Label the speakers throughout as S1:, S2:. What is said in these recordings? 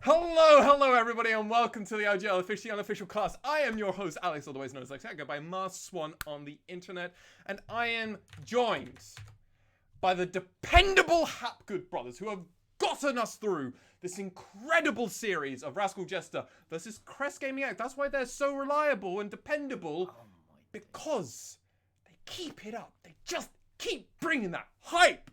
S1: Hello everybody, and welcome to the LJL Official Unofficial cast. I am your host, Alex, otherwise known as Lex. I go by Mars Swan on the internet, and I am joined by the dependable Hapgood brothers who have gotten us through this incredible series of Rascal Jester versus Crest Gaming Act. That's why they're so reliable and dependable, because they keep it up. They just keep bringing that hype.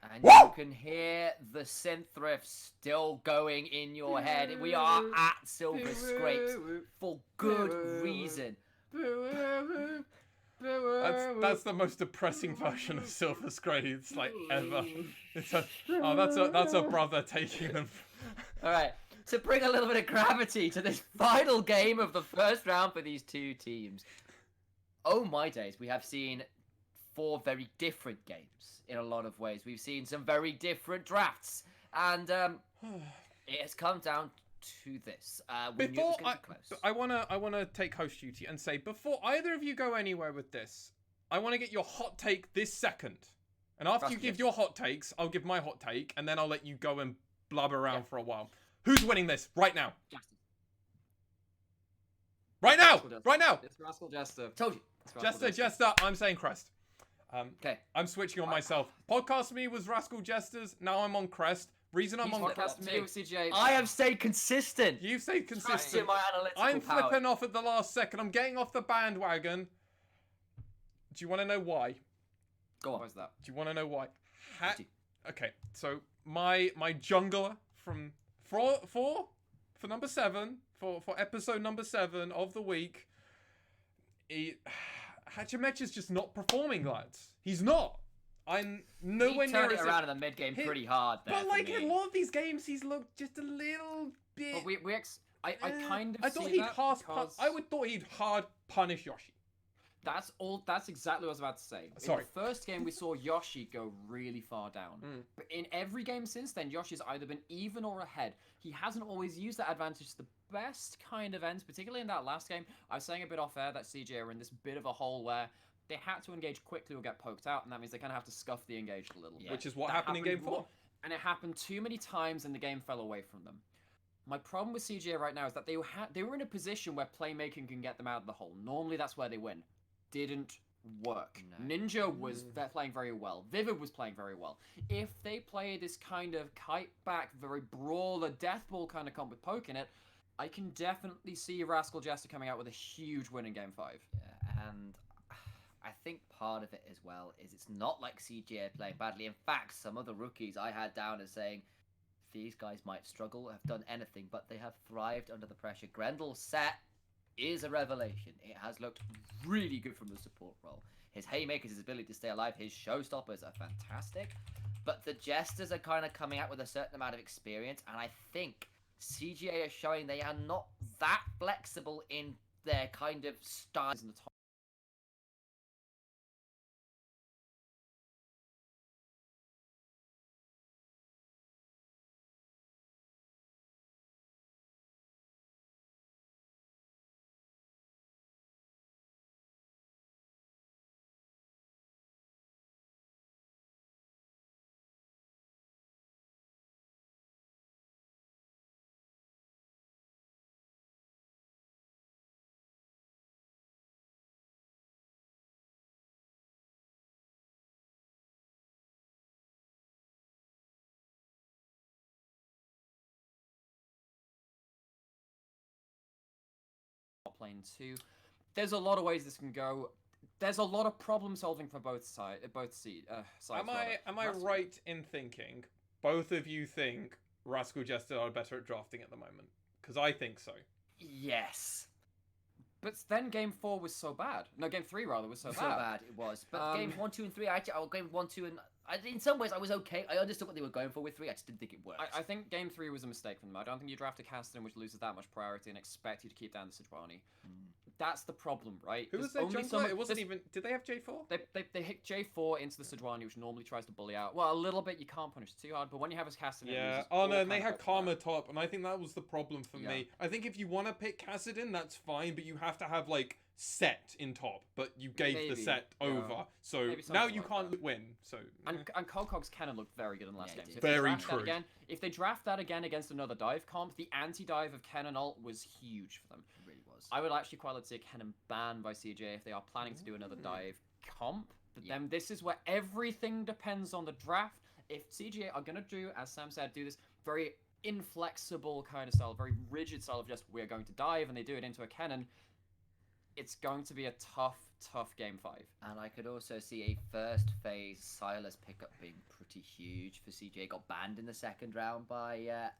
S2: And you can hear the synth riff still going in your head. We are at Silver Scrapes for good reason.
S1: That's the most depressing version of Silver Scrapes like ever. That's a brother taking them.
S2: All right, to bring a little bit of gravity to this final game of the first round for these two teams. Oh my days, we have seen 4 very different games in a lot of ways. We've seen some very different drafts, and it has come down to this.
S1: Before I wanna take host duty and say, before either of you go anywhere with this, I want to get your hot take this second. And after you give your hot takes, I'll give my hot take, and then I'll let you go and blubber around for a while. Who's winning this right now? Right now! Right now!
S3: It's Rascal Jester.
S2: Told you.
S1: Jester, I'm saying Crest.
S2: Okay.
S1: I'm switching on myself. Podcast me was Rascal Jesters. Now I'm on Crest. Reason I'm on
S3: Podcast me with CJ.
S2: I have stayed consistent.
S1: You've stayed consistent.
S2: In my analytical
S1: I'm
S2: power.
S1: flipping off at the last second. I'm getting off the bandwagon. Do you want to know why?
S2: Go on.
S3: Why's that?
S1: Do you want to know why? Okay, so my jungler from for number 7 for episode number 7 of the week. Hachimech is just not performing, lads. He's not. I'm nowhere
S2: he
S1: near
S2: turned it around in the mid game pretty hard there.
S1: But like in a lot of these games, he's looked just a little bit.
S3: But I kind of
S1: I thought
S3: see
S1: he'd
S3: that
S1: hard. I would thought he'd hard punish Yoshi.
S3: That's exactly what I was about to say.
S1: Sorry.
S3: In the first game, we saw Yoshi go really far down. But in every game since then, Yoshi's either been even or ahead. He hasn't always used that advantage to the best kind of ends, particularly in that last game. I was saying a bit off air that CJ are in this bit of a hole where they had to engage quickly or get poked out, and that means they kind of have to scuff the engage a little bit.
S1: Which is what happened in game 4.
S3: And it happened too many times, and the game fell away from them. My problem with CJ right now is that they were in a position where playmaking can get them out of the hole. Normally, that's where they win. Didn't work. No. Ninja was playing very well. Vivid was playing very well. If they play this kind of kite back, very brawler, death ball kind of comp with poke in it, I can definitely see Rascal Jester coming out with a huge win in game 5.
S2: Yeah, and I think part of it as well is it's not like CJ are playing badly. In fact, some of the rookies I had down as saying these guys might struggle, have done anything, but they have thrived under the pressure. Grendel's set is a revelation. It has looked really good from the support role. His haymakers, his ability to stay alive, his showstoppers are fantastic. But the Jesters are kind of coming out with a certain amount of experience, and I think CGA are showing they are not that flexible in their kind of styles in the top.
S3: Plane 2. There's a lot of ways this can go. There's a lot of problem solving for both sides.
S1: Am I right in thinking both of you think Rascal Jester are better at drafting at the moment? Because I think so.
S2: Yes.
S3: But then game 4 was so bad. No, game 3 rather was so bad.
S2: It was. But games 1, 2, and 3, game 1, 2, and in some ways I was okay. I understood what they were going for with 3. I just didn't think it worked.
S3: I think game 3 was a mistake from them. I don't think you draft a Casterton which loses that much priority and expect you to keep down the Sejuani. That's the problem, right?
S1: Who was
S3: There's
S1: their
S3: only
S1: jungler?
S3: some-
S1: It wasn't
S3: there's-
S1: even. Did they have J4?
S3: They hit J4 into the Sejuani, which normally tries to bully out. Well, a little bit, you can't punish too hard, but when you have his Cassidy,
S1: Yeah. Oh no, and they had Karma top, and I think that was the problem for
S3: Yeah.
S1: me. I think if you want to pick Kassadin, that's fine, but you have to have like set in top. But you gave the
S3: Maybe,
S1: set
S3: yeah.
S1: over, so
S3: Maybe
S1: now
S3: something
S1: you
S3: like
S1: can't
S3: that.
S1: win. So
S3: And Kokog's cannon looked very good in the last
S2: Yeah,
S3: game.
S2: it
S3: So
S2: did.
S3: if they
S1: Very
S3: draft that
S1: true.
S3: again, if they draft that again against another dive comp, the anti-dive of Cannon ult was huge for them.
S2: It really was.
S3: I would actually quite like to see a cannon banned by CJ if they are planning to do another dive comp. But
S2: Yeah.
S3: then this is where everything depends on the draft. If CJ are gonna do, as Sam said, do this very inflexible kind of style, very rigid style of just we're going to dive, and they do it into a cannon, it's going to be a tough game 5.
S2: And I could also see a first phase Silas pickup being pretty huge for CJ. Got banned in the second round by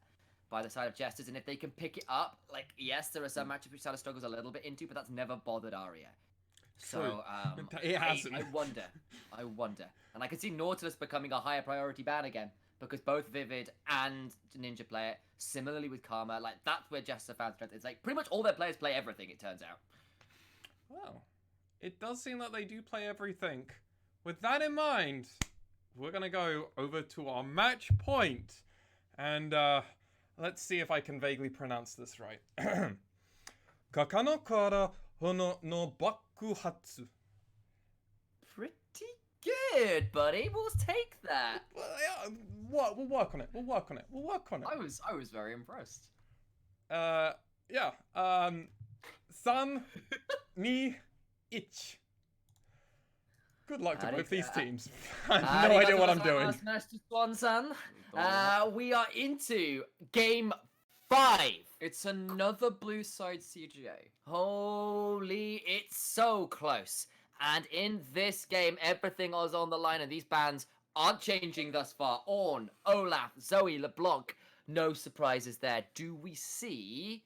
S2: the side of Jesters, and if they can pick it up, like yes, there are some matchups which Silas struggles a little bit into, but that's never bothered Arya. So
S1: It hasn't.
S2: I wonder, and I can see Nautilus becoming a higher priority ban again because both Vivid and Ninja play it. Similarly with Karma, like that's where Jester found strength. It's like pretty much all their players play everything. It turns out.
S1: Well, it does seem like they do play everything. With that in mind, we're gonna go over to our match point, and let's see if I can vaguely pronounce this right. Kakano kara hono no bakuhatsu.
S2: Pretty good, buddy. We'll take that.
S1: Well, yeah, we'll work on it. We'll work on it.
S3: I was very impressed.
S1: Yeah. 3, 2, 1. Good luck to both these teams. I have no idea what I'm doing.
S2: Master Swan-san. We are into game 5.
S3: It's another blue side CGA.
S2: Holy, it's so close. And in this game, everything is on the line, and these bans aren't changing thus far. Ornn, Olaf, Zoe, LeBlanc. No surprises there. Do we see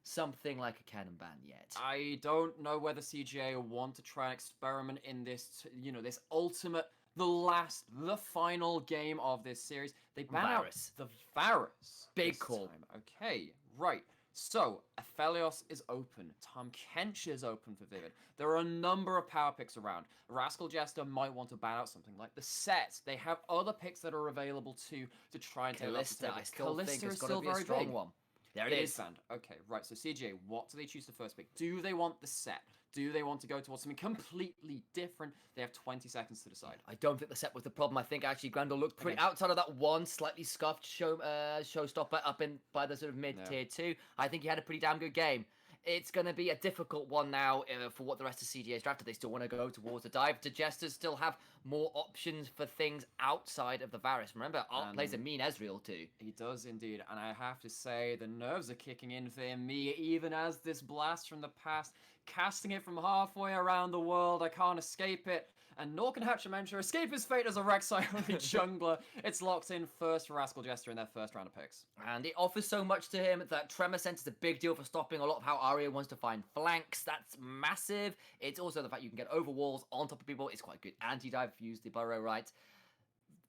S2: something like a cannon ban yet?
S3: I don't know whether CGA want to try and experiment in this, this ultimate, the final game of this series. They ban out
S2: Varus.
S3: the Varus.
S2: Big
S3: this
S2: call.
S3: time. Okay, right. So, Aphelios is open. Tom Kench is open for Vivid. There are a number of power picks around. Rascal Jester might want to ban out something like the set. They have other picks that are available to try and take
S2: Callista, I still think
S3: Callista
S2: it's
S3: is
S2: got
S3: still
S2: to be a
S3: very
S2: strong
S3: big.
S2: one. There
S3: It
S2: it
S3: is
S2: is.
S3: banned. Okay, right. So CJ, what do they choose to first pick? Do they want the set? Do they want to go towards something completely different? They have 20 seconds to decide.
S2: I don't think the set was the problem. I think actually Grendel looked pretty outside of that one slightly scuffed showstopper up in by the sort of mid tier 2. I think he had a pretty damn good game. It's going to be a difficult one now for what the rest of CGA's drafted. They still want to go towards the dive. Do Jesters still have more options for things outside of the Varus? Remember, Art plays a mean Ezreal too.
S3: He does indeed, and I have to say the nerves are kicking in for me, even as this blast from the past, casting it from halfway around the world. I can't escape it. And nor can Hatchamenture escape his fate as a Rek'Sai only jungler. It's locked in first for Rascal Jester in their first round of picks.
S2: And it offers so much to him that Tremor Sense is a big deal for stopping a lot of how Arya wants to find flanks. That's massive. It's also the fact you can get over walls on top of people. It's quite good anti-dive if you use the burrow right.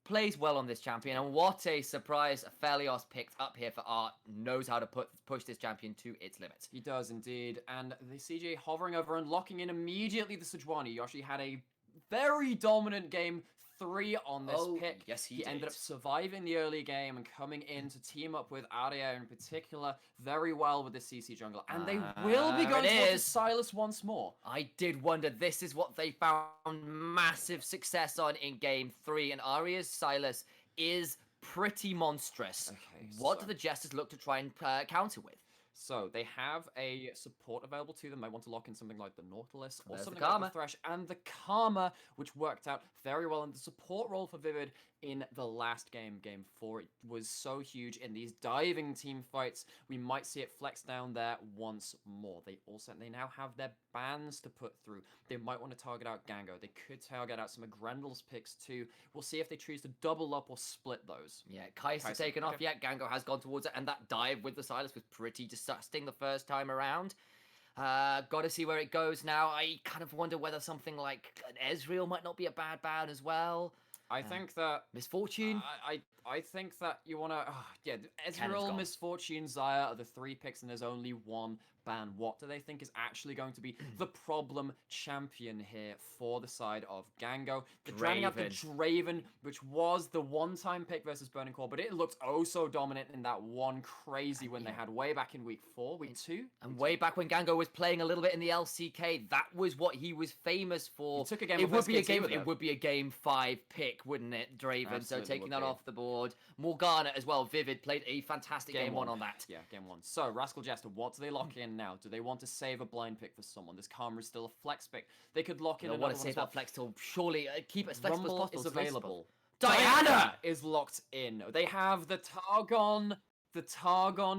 S2: Plays well on this champion, and what a surprise Aphelios picked up here for Art. Knows how to push this champion to its limits.
S3: He does indeed, and the CJ hovering over and locking in immediately the Sejuani. Yoshi had a very dominant game 3 on this pick.
S2: Yes, he
S3: ended
S2: did.
S3: up surviving the early game and coming in to team up with Arya in particular very well with the CC jungler. And they will be going towards Silas once more.
S2: I did wonder, this is what they found massive success on in game 3, and Arya's Silas is pretty monstrous.
S3: Okay,
S2: What do the Jesters look to try and counter with?
S3: So they have a support available to them. They want to lock in something like the Nautilus or
S2: There's the
S3: something like
S2: Karma.
S3: the Thresh and the Karma, which worked out very well in the support role for Vivid in the last game, game 4. It was so huge in these diving team fights. We might see it flex down there once more. They now have their bans to put through. They might want to target out Gango. They could target out some of Grendel's picks too. We'll see if they choose to double up or split those.
S2: Yeah, Kai'Sa taken off yet. Gango has gone towards it, and that dive with the Silas was pretty disgusting the first time around. Got to see where it goes now. I kind of wonder whether something like an Ezreal might not be a bad ban as well.
S3: I think that
S2: Misfortune.
S3: I think that you want to Ezreal,
S2: gone.
S3: Misfortune, Xayah are the 3 picks, and there's only one ban? What do they think is actually going to be the problem champion here for the side of Gango? They're drowning out the Draven, which was the one-time pick versus Burning Core, but it looked oh so dominant in that one crazy win they had way back in week 4, week 2.
S2: And way back when Gango was playing a little bit in the LCK, that was what he was famous for.
S3: He took a game
S2: it would be a game 5 pick, wouldn't it, Draven?
S3: Absolutely
S2: so taking that off the board. Morgana as well, Vivid, played a fantastic game 1 on that.
S3: Yeah, game 1. So, Rascal Jester, what do they lock in now? Do they want to save a blind pick for someone? This Karma is still a flex pick. They could lock in another one.
S2: Want to save that flex till surely keep it as flexible
S3: Rumble
S2: as possible.
S3: is available.
S2: Diana
S3: is locked in. They have the Targon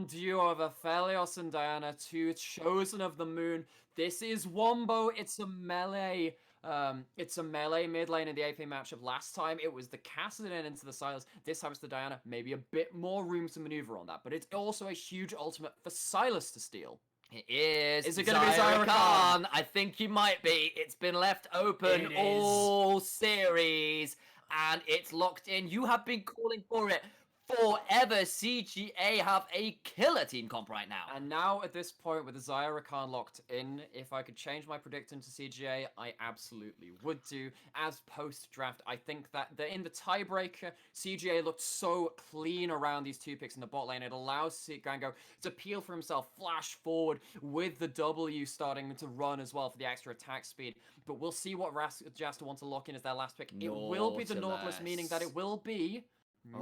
S3: duo of Aphelios and Diana, 2 chosen of the moon. This is Wombo. It's a melee. It's a melee mid lane in the AP matchup. Last time it was the Kassadin into the Sylas. This time it's the Diana. Maybe a bit more room to maneuver on that, but it's also a huge ultimate for Sylas to steal.
S2: It is.
S3: Is it going to be Zyra Khan?
S2: I think you might be. It's been left open all series, and it's locked in. You have been calling for it forever. CGA have a killer team comp right now.
S3: And now at this point with the Zyra Khan locked in, if I could change my prediction to CGA, I absolutely would do. As post-draft, I think that in the tiebreaker, CGA looked so clean around these 2 picks in the bot lane. It allows Gango to peel for himself, flash forward with the W starting to run as well for the extra attack speed. But we'll see what Jester wants to lock in as their last pick. It will be the Nautilus, meaning that it will be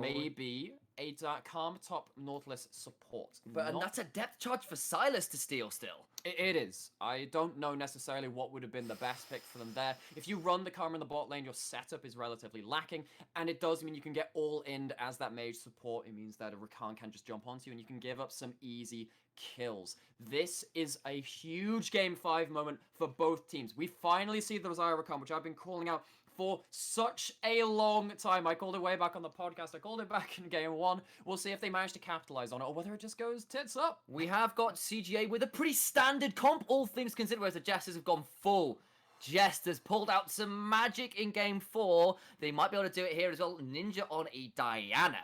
S3: maybe a Karma top Nautilus support.
S2: And that's a depth charge for Sylas to steal still.
S3: It is. I don't know necessarily what would have been the best pick for them there. If you run the Karma in the bot lane, your setup is relatively lacking, and it does mean you can get all in as that mage support. It means that a Rakan can just jump onto you, and you can give up some easy kills. This is a huge game 5 moment for both teams. We finally see the Zyra Rakan, which I've been calling out for such a long time. I called it way back on the podcast. I called it back in game 1. We'll see if they manage to capitalize on it or whether it just goes tits up.
S2: We have got CGA with a pretty standard comp, all things considered, whereas the Jesters have gone full. Jesters pulled out some magic in game 4. They might be able to do it here as well. Ninja on a Diana.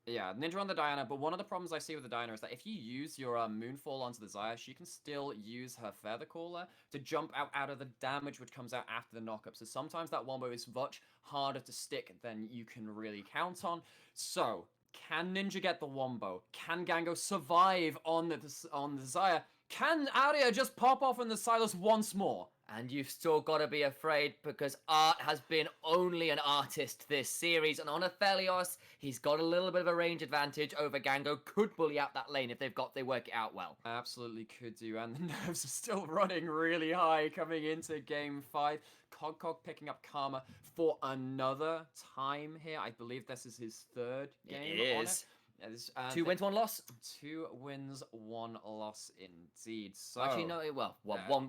S3: Yeah, Ninja on the Diana, but one of the problems I see with the Diana is that if you use your Moonfall onto the Xayah, she can still use her Feather Caller to jump out of the damage which comes out after the knockup. So sometimes that wombo is much harder to stick than you can really count on. So, can Ninja get the wombo? Can Gango survive on the Xayah? Can Aria just pop off on the Sylas once more?
S2: And you've still got to be afraid because Art has been only an artist this series. And on Aphelios, he's got a little bit of a range advantage over Gango. Could bully out that lane if they work it out well.
S3: Absolutely could do. And the nerves are still running really high coming into game 5. Cog picking up Karma for another time here. I believe this is his 3rd game on it.
S2: 2 wins, 1 loss.
S3: 2 wins, 1 loss indeed. So
S2: actually, no. Well,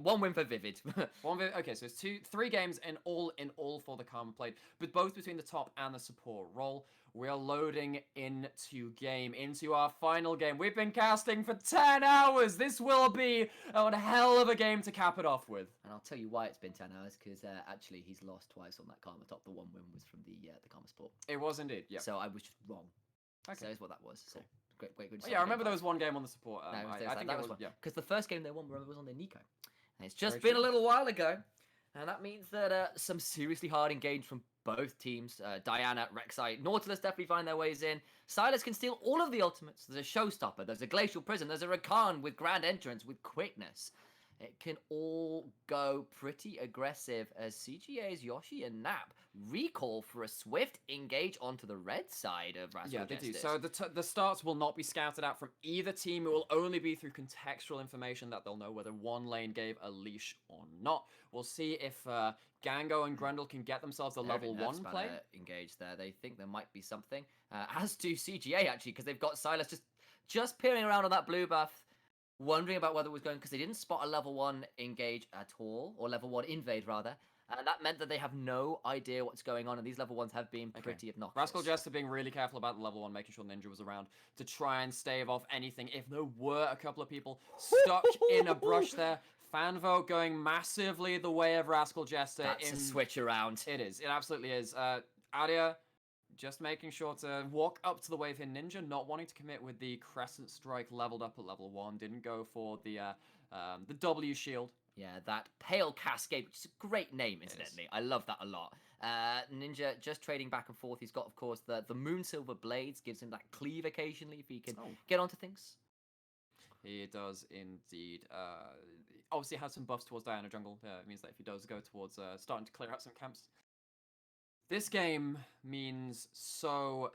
S2: one win for Vivid.
S3: Okay, so it's 3 games in all for the Karma played, but both between the top and the support role. We're loading into our final game. We've been casting for 10 hours. This will be a hell of a game to cap it off with.
S2: And I'll tell you why it's been 10 hours, because actually he's lost twice on that Karma top. The 1 win was from the Karma support.
S3: It was indeed. Yeah.
S2: So I was just wrong.
S3: Okay.
S2: So that's what that was. So great. Good.
S3: Yeah, I remember there was 1 game on the support.
S2: I think that was one.
S3: Yeah.
S2: Because the first game they won was on their Nico. And it's just been a little while ago. And that means that some seriously hard engage from both teams. Diana, Rek'Sai, Nautilus definitely find their ways in. Sylas can steal all of the ultimates. There's a Showstopper, there's a Glacial Prison, there's a Rakan with Grand Entrance, with quickness. It can all go pretty aggressive as CGA's Yoshi and Nap recall for a swift engage onto the red side of Rascal Jester.
S3: They do. So the starts will not be scouted out from either team. It will only be through contextual information that they'll know whether one lane gave a leash or not. We'll see if Gango and Grendel can get themselves a level 1 play.
S2: Engage there. They think there might be something. As do CGA, actually, because they've got Sylas just peering around on that blue buff, wondering about whether it was going, because they didn't spot a level 1 engage at all, or level 1 invade rather, and that meant that they have no idea what's going on, and these level 1s have been pretty obnoxious.
S3: Rascal Jester being really careful about the level 1, making sure Ninja was around to try and stave off anything. If there were a couple of people stuck in a brush there, fan vote going massively the way of Rascal Jester.
S2: That's a switch around.
S3: It is. It absolutely is. Aria just making sure to walk up to the wave here. Ninja not wanting to commit with the Crescent Strike leveled up at level 1. Didn't go for the the W shield.
S2: Yeah, that Pale Cascade, which is a great name, incidentally. I love that a lot. Ninja just trading back and forth. He's got, of course, the Moon Silver Blades, gives him that cleave occasionally if he can get onto things.
S3: He does indeed. Obviously has some buffs towards Diana Jungle. It means that if he does go towards starting to clear out some camps. This game means so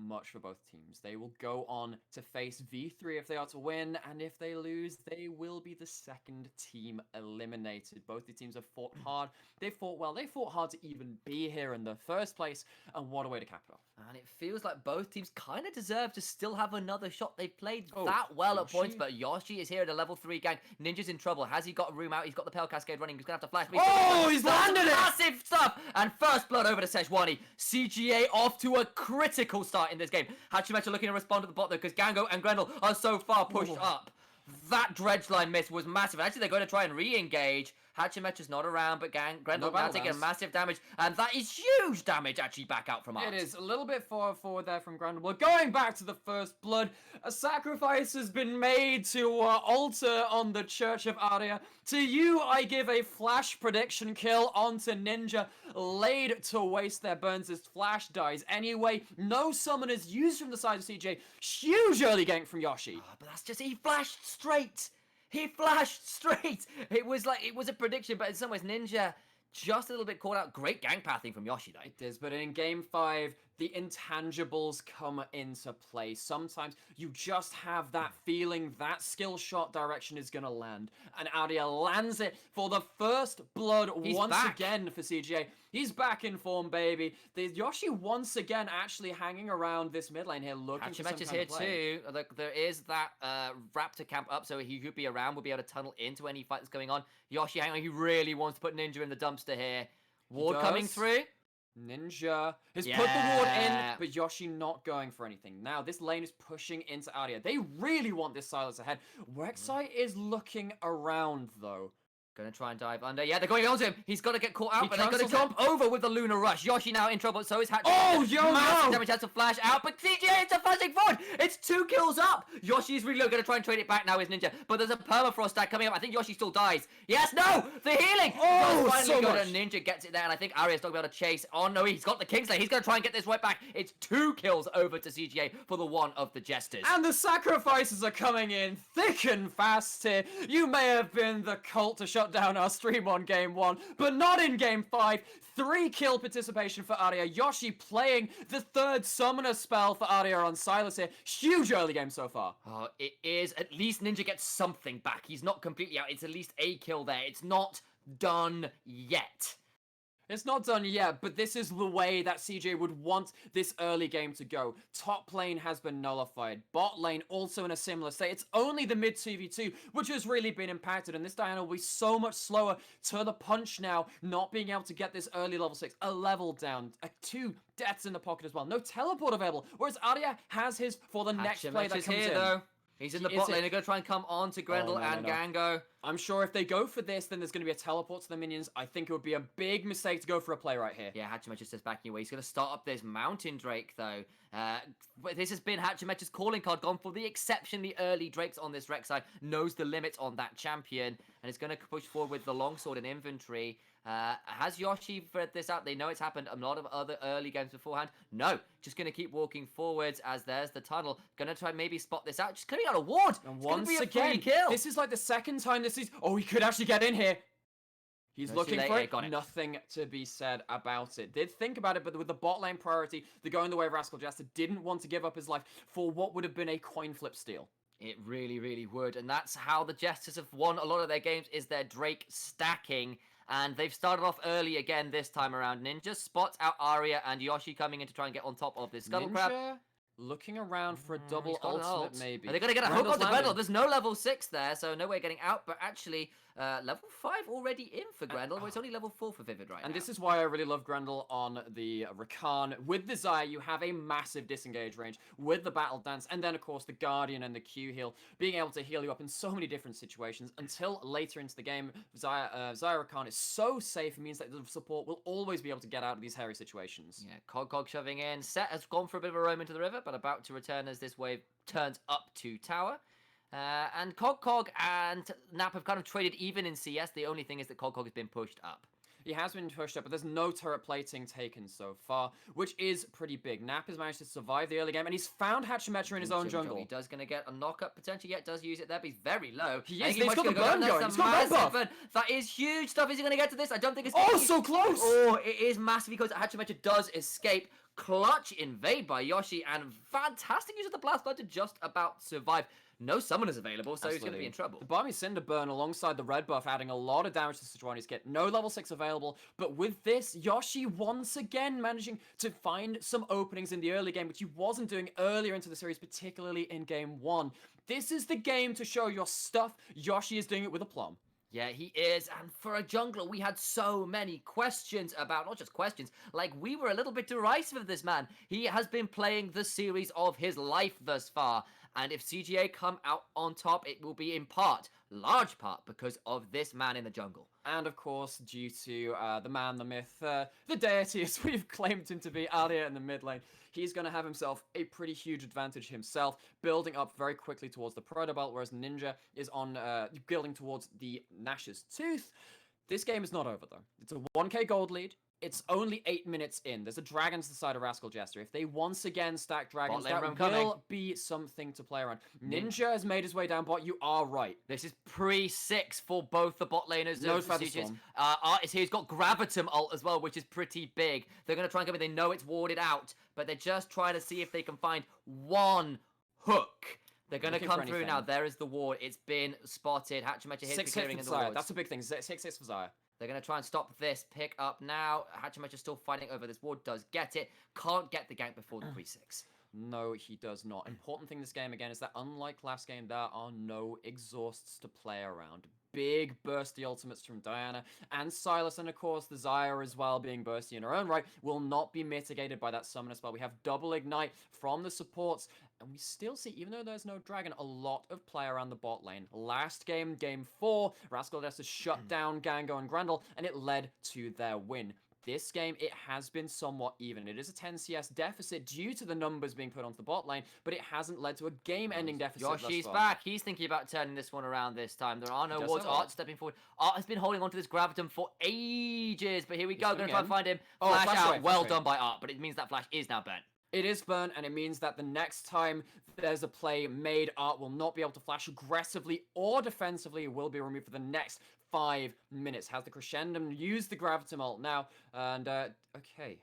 S3: much for both teams. They will go on to face V3 if they are to win, and if they lose, they will be the second team eliminated. Both the teams have fought hard. They fought well. They fought hard to even be here in the first place, and what a way to cap it off.
S2: And it feels like both teams kind of deserve to still have another shot. They've played that well at points, but Yoshi is here at a level 3 gang. Ninja's in trouble. Has he got a room out? He's got the Pale Cascade running. He's going to have to flash.
S3: He's landed it!
S2: Massive stuff! And first blood over to Sejuani. CGA off to a critical start in this game. Hachimecha looking to respond to the bot though, because Gango and Grendel are so far pushed up. That dredge line miss was massive. Actually, they're going to try and re-engage. Hachimecha's not around, but Grendel now taking massive damage. And that is huge damage actually back out from us.
S3: It is a little bit forward there from Grendel. We're going back to the first blood. A sacrifice has been made to altar on the Church of Arya. To you, I give a flash prediction kill onto Ninja. Laid to waste their burns as Flash dies. Anyway, no summoners used from the side of CJ. Huge early gank from Yoshi.
S2: But that's just, he flashed straight. He flashed straight. It was a prediction, but in some ways, Ninja just a little bit caught out. Great gang pathing from Yoshi, though.
S3: It is, but in Game 5, the intangibles come into play. Sometimes you just have that feeling that skill shot direction is going to land. And Arya lands it for the first blood again for CGA. He's back in form, baby. There's Yoshi once again actually hanging around this mid lane here looking for some kind
S2: here
S3: of play.
S2: Too. There is that Raptor camp up, so he could be around. We'll be able to tunnel into any fight that's going on. Yoshi hanging on. He really wants to put Ninja in the dumpster here. Ward coming through.
S3: Ninja has put the ward in, but Yoshi not going for anything. Now, this lane is pushing into Arya. They really want this silence ahead. Rek'Sai is looking around, though.
S2: Gonna try and dive under. Yeah, they're going onto him. He's got to get caught out, but they're going to jump over with the Lunar Rush. Yoshi now in trouble, so is Hatch. Massive damage has to flash out, but CJ, it's a flashing forward. It's 2 kills up. Yoshi's really going to try and trade it back now, is Ninja. But there's a permafrost stack coming up. I think Yoshi still dies. Yes, no, the healing. Finally good, and Ninja gets it there, and I think Arya's not going to be able to chase. Oh no, he's got the Kingslayer. He's going to try and get this right back. It's 2 kills over to CGA for the one of the Jesters.
S3: And the sacrifices are coming in thick and fast here. You may have been the cult to shut down our stream on Game 1, but not in Game 5. 3 kill participation for Arya. Yoshi playing the 3rd summoner spell for Arya on Silas here. Huge early game so far.
S2: Oh, it is. At least Ninja gets something back. He's not completely out. It's at least a kill there. It's not done yet.
S3: It's not done yet, but this is the way that CJ would want this early game to go. Top lane has been nullified. Bot lane also in a similar state. It's only the mid 2v2 which has really been impacted, and this Diana will be so much slower to the punch now, not being able to get this early level 6. A level down, 2 deaths in the pocket as well. No teleport available, whereas Arya has his for the next play that comes in.
S2: Though. He's in the bot lane. They're going to try and come on to Grendel and Gango.
S3: I'm sure if they go for this, then there's going to be a teleport to the minions. I think it would be a big mistake to go for a play right here.
S2: Yeah, Hachimecha says backing away. He's going to start up this Mountain Drake, though. This has been Hachimecha's calling card, gone for the exceptionally early Drakes on this Rek'Sai. Knows the limit on that champion, and is going to push forward with the longsword in inventory. Has Yoshi read this out? They know it's happened a lot of other early games beforehand. No, just going to keep walking forwards as there's the tunnel. Going to try and maybe spot this out. Just coming out a ward.
S3: And once again, kill. This is like the second time this is... Oh, he could actually get in here. He's looking for it. Nothing to be said about it. Did think about it, but with the bot lane priority, they're going the way of Rascal Jester. Didn't want to give up his life for what would have been a coin flip steal.
S2: It really, really would. And that's how the Jesters have won a lot of their games, is their Drake stacking. And they've started off early again this time around. Ninja spots out Arya and Yoshi coming in to try and get on top of this Scuttle Crab.
S3: Looking around for a double ultimate, maybe.
S2: Are they going to get a hook on the Grendel? There's no level 6 there, so no way of getting out. But actually, level 5 already in for Grendel, but it's only level 4 for Vivid right now.
S3: And this is why I really love Grendel on the Rakan. With the Xayah, you have a massive disengage range with the Battle Dance, and then, of course, the Guardian and the Q heal, being able to heal you up in so many different situations. Until later into the game, Xayah Rakan is so safe, it means that the support will always be able to get out of these hairy situations.
S2: Yeah, Cog shoving in. Set has gone for a bit of a roam into the river, but about to return as this wave turns up to tower. And Cog and Nap have kind of traded even in CS. The only thing is that Cog has been pushed up.
S3: He has been pushed up, but there's no turret plating taken so far, which is pretty big. Nap has managed to survive the early game, and he's found Hachimetra in his own jungle.
S2: He does going to get a knock-up potentially, yet does use it there, but he's very low.
S3: He is. He's got the burn going. He's got the buff.
S2: That is huge stuff. Is he going to get to this? I don't think it's...
S3: Oh, so close!
S2: Oh, it is massive because Hachimetra does escape. Clutch invade by Yoshi, and fantastic use of the Blast Blood to just about survive. No summoners available, so he's going to be in trouble.
S3: The Barmy Cinder Burn alongside the red buff adding a lot of damage to Sejuani's kit. No level 6 available, but with this, Yoshi once again managing to find some openings in the early game, which he wasn't doing earlier into the series, particularly in game 1. This is the game to show your stuff. Yoshi is doing it with aplomb.
S2: Yeah, he is, and for a jungler, we had so many questions about, not just questions, like, we were a little bit derisive of this man. He has been playing the series of his life thus far, and if CGA come out on top, it will be in part, large part, because of this man in the jungle.
S3: And of course, due to the man, the myth, the deity, as we've claimed him to be, Alia in the mid lane, he's going to have himself a pretty huge advantage himself, building up very quickly towards the Proto Belt, whereas Ninja is on building towards the Nash's Tooth. This game is not over, though. It's a 1k gold lead. It's only 8 minutes in. There's a dragon to the side of Rascal Jester. If they once again stack dragons, that will be something to play around. Ninja has made his way down bot. You are right.
S2: This is pre-6 for both the bot laners.
S3: No Featherstorm.
S2: Art is here. He's got Gravitum ult as well, which is pretty big. They're going to try and come in. They know it's warded out, but they're just trying to see if they can find one hook. They're going to come through now. There is the ward. It's been spotted. Hachimetra hits the clearing in the wards.
S3: That's a big thing. 6 hits for Xayah.
S2: They're going to try and stop this pick up now. Hachimetra still fighting over this ward. Does get it. Can't get the gank before the pre-6.
S3: No, he does not. Important thing this game, again, is that unlike last game, there are no exhausts to play around. Big bursty ultimates from Diana and Silas, and of course the Xayah as well, being bursty in her own right, will not be mitigated by that summoner spell. We have double ignite from the supports, and we still see, even though there's no dragon, a lot of play around the bot lane. Last game, game 4, Rascal Jester shut down Gango and Grendel, and it led to their win. This game, it has been somewhat even. It is a 10 CS deficit due to the numbers being put onto the bot lane, but it hasn't led to a game-ending deficit
S2: Yoshi's back. He's thinking about turning this one around this time. There are no wards. Art stepping forward. Art has been holding onto this Gravitum for ages, but here we go. Going to try and find him. Flash out. Well done by Art, but it means that flash is now burnt.
S3: It is burnt, and it means that the next time there's a play made, Art will not be able to flash aggressively or defensively. It will be removed for the next 5 minutes. Has the Crescendum used the Gravitum ult now? And, okay.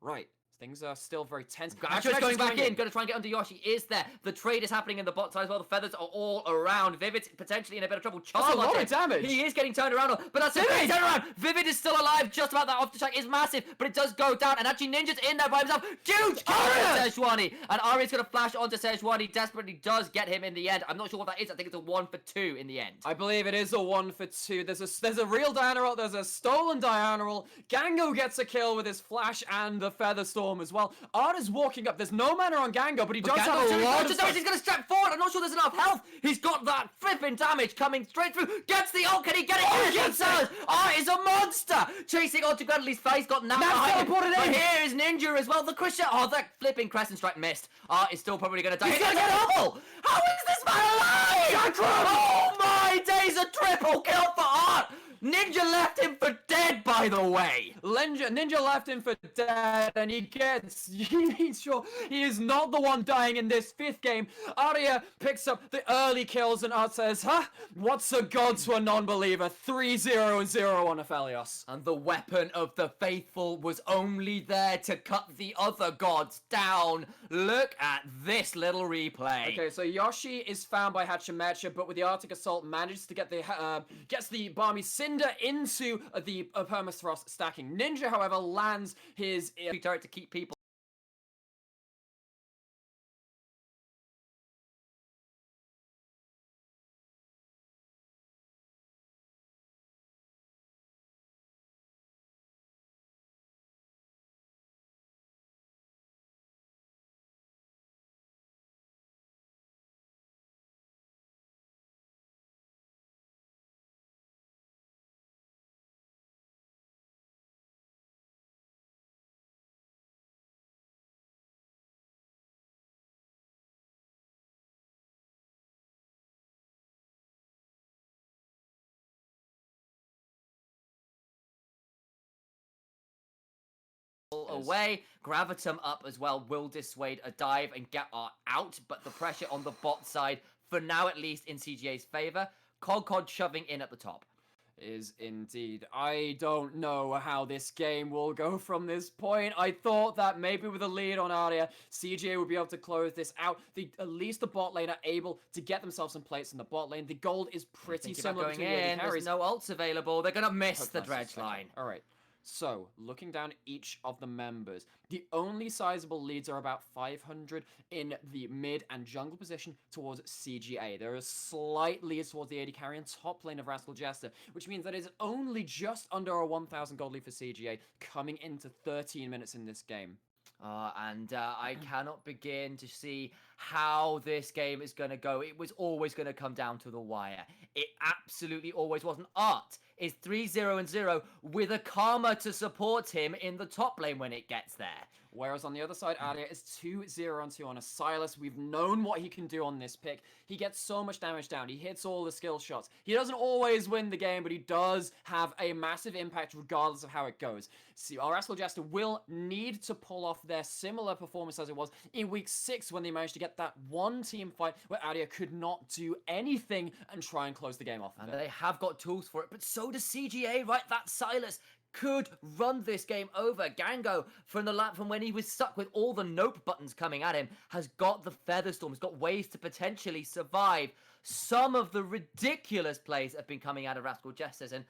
S3: Right. Things are still very tense.
S2: Actually, going back in. Going to try and get under Yoshi. Is there? The trade is happening in the bot side as well. The feathers are all around. Vivid's potentially in a bit of trouble.
S3: That's a lot of damage.
S2: He is getting turned around, but that's it. Turned around. Vivid is still alive. Just about that aftershock is massive, but it does go down. And actually, Ninja's in there by himself. Huge kill on Sejuani. And Aria's going to flash onto Sejuani. Desperately does get him in the end. I'm not sure what that is. I think it's a 1 for 2 in the end.
S3: I believe it is a 1 for 2. There's a real Diana ult. There's a stolen Diana ult. Gango gets a kill with his flash and the Feather Storm as well. Art is walking up. There's no mana on Gango, but he does have a lot of stuff.
S2: He's going to step forward. I'm not sure there's enough health. He's got that flipping damage coming straight through. Gets the ult. Can he get it? Oh, he does. Art is a monster. Chasing onto Grendel's face. Got Nap behind him. But here is Ninja as well. The Christian. Oh, that flipping Crescent Strike missed. Art is still probably going to die. He's going to get a double. How is this man alive? Oh my days. A triple kill for Art. Ninja left him for dead, by the way.
S3: Ninja left him for dead, and he makes sure he is not the one dying in this 5th game. Arya picks up the early kills, and Art says, huh? What's a god to a non-believer? 3-0-0 on Aphelios.
S2: And the weapon of the faithful was only there to cut the other gods down. Look at this little replay.
S3: Okay, so Yoshi is found by Hachimetra, but with the Arctic Assault manages to get gets the Barmy Cinder into the Permafrost stacking. Ninja, however, lands his
S2: turret to keep people away. Gravitum up as well will dissuade a dive and get Art out, but the pressure on the bot side, for now at least, in CGA's favor. Cod shoving in at the top.
S3: Is indeed. I don't know how this game will go from this point. I thought that maybe with a lead on Aria, CGA would be able to close this out. At least the bot lane are able to get themselves some plates in the bot lane. The gold is pretty similar
S2: going
S3: between the AD
S2: in.
S3: carries.
S2: There's no ults available. They're gonna miss the dredge
S3: Okay.
S2: line.
S3: All right. So, looking down each of the members, the only sizable leads are about 500 in the mid and jungle position towards CGA. There are slight leads towards the AD carry and top lane of Rascal Jester, which means that it's only just under a 1,000 gold lead for CGA coming into 13 minutes in this game.
S2: I cannot begin to see how this game is going to go. It was always going to come down to the wire. It absolutely always wasn't. Art is 3-0-0 with a Karma to support him in the top lane when it gets there.
S3: Whereas on the other side, Aria is 2-0-2 on a Sylas. We've known what he can do on this pick. He gets so much damage down. He hits all the skill shots. He doesn't always win the game, but he does have a massive impact regardless of how it goes. See, our Rascal Jester will need to pull off their similar performance as it was in week 6 when they managed to get that one team fight where Aria could not do anything and try and close the game off.
S2: And they have got tools for it, but so does CGA, right? That Sylas could run this game over. Gango, from when he was stuck with all the nope buttons coming at him, has got the Featherstorm, has got ways to potentially survive some of the ridiculous plays that have been coming out of Rascal Jesters. And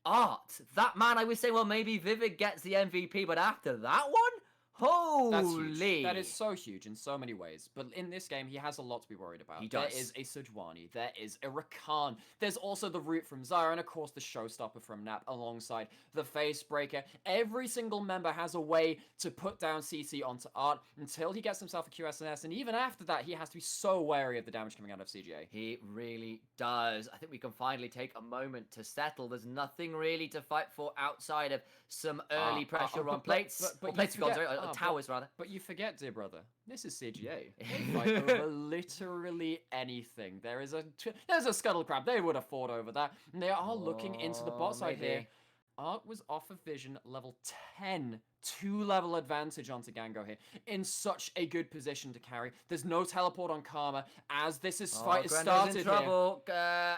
S2: Art, that man, I was saying, well, maybe Vivid gets the MVP, but after that one? Holy!
S3: That's huge. That is so huge in so many ways. But in this game, he has a lot to be worried about.
S2: He does.
S3: There is a Sejuani. There is a Rakan. There's also the root from Zyra, and of course the showstopper from Nap alongside the Facebreaker. Every single member has a way to put down CC onto Art until he gets himself a QSNS, and even after that, he has to be so wary of the damage coming out of CGA.
S2: He really does. I think we can finally take a moment to settle. There's nothing really to fight for outside of some early pressure on plates.
S3: But
S2: plates
S3: you forget-
S2: gone, towers, rather.
S3: But you forget, dear brother, this is CGA. They fight over literally anything. There's a scuttle crab. They would have fought over that. And they are looking into the bot side here. Art was off of vision level 10. 2-level advantage onto Gango here. In such a good position to carry. There's no teleport on Karma as this fight is started
S2: in trouble.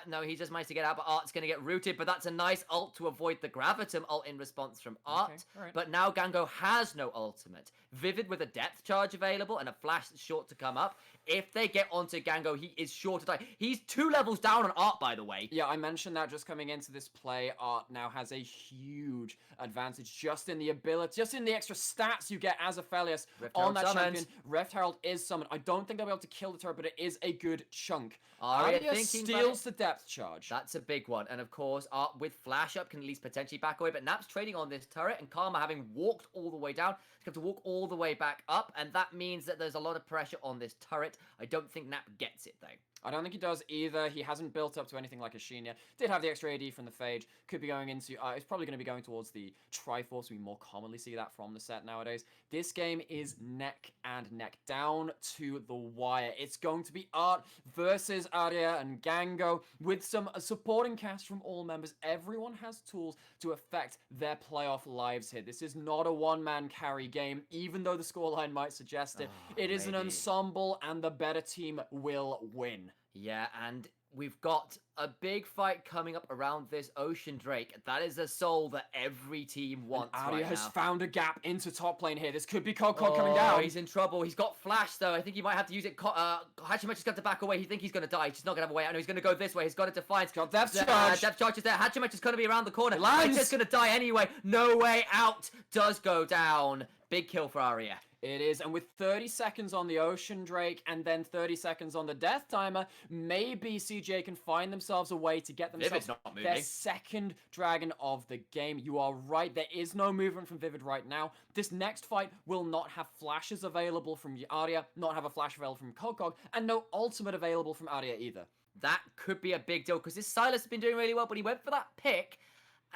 S2: No, he just managed to get out, but Art's going to get rooted. But that's a nice ult to avoid the Gravitum ult in response from Art.
S3: Okay, all right.
S2: But now Gango has no ultimate. Vivid with a depth charge available and a flash that's short to come up. If they get onto Gango, he is sure to die. He's 2 levels down on Art, by the way.
S3: Yeah, I mentioned that just coming into this play. Art now has a huge advantage just in the ability, just in the extra stats you get as a Aphelios on that champion. Rift Herald is summoned. I don't think they'll be able to kill the turret, but it is a good chunk. Aria steals the depth charge.
S2: That's a big one. And of course, Art with flash up can at least potentially back away. But Nap's trading on this turret, and Karma having walked all the way down, he's going to walk all the way back up. And that means that there's a lot of pressure on this turret. I don't think Nap gets it, though.
S3: I don't think he does either. He hasn't built up to anything like a Sheen yet. Did have the extra AD from the Phage. Could be going into... it's probably going to be going towards the Triforce. We more commonly see that from the set nowadays. This game is neck and neck. Down to the wire. It's going to be Art versus Aria and Gango with some supporting cast from all members. Everyone has tools to affect their playoff lives here. This is not a one-man carry game, even though the scoreline might suggest it. It is an ensemble, and the better team will win.
S2: Yeah, and we've got a big fight coming up around this Ocean Drake. That is a soul that every team wants right now.
S3: Aria has found a gap into top lane here. This could be Cod coming down.
S2: He's in trouble. He's got flash, though. I think he might have to use it. Hachimachi's got to back away. He thinks he's going to die. He's not going to have a way out. No, he's going to go this way. He's got it defined.
S3: Got depth charge.
S2: Depth charge is there. Hachimachi's going to be around the corner.
S3: Lands.
S2: He's just going to die anyway. No way out. Does go down. Big kill for Aria.
S3: It is, and with 30 seconds on the Ocean Drake and then 30 seconds on the Death Timer, maybe CJ can find themselves a way to get themselves their second dragon of the game. You are right, there is no movement from Vivid right now. This next fight will not have flashes available from Aria, not have a flash available from Cog, and no ultimate available from Aria either.
S2: That could be a big deal, because this Sylas has been doing really well, but he went for that pick.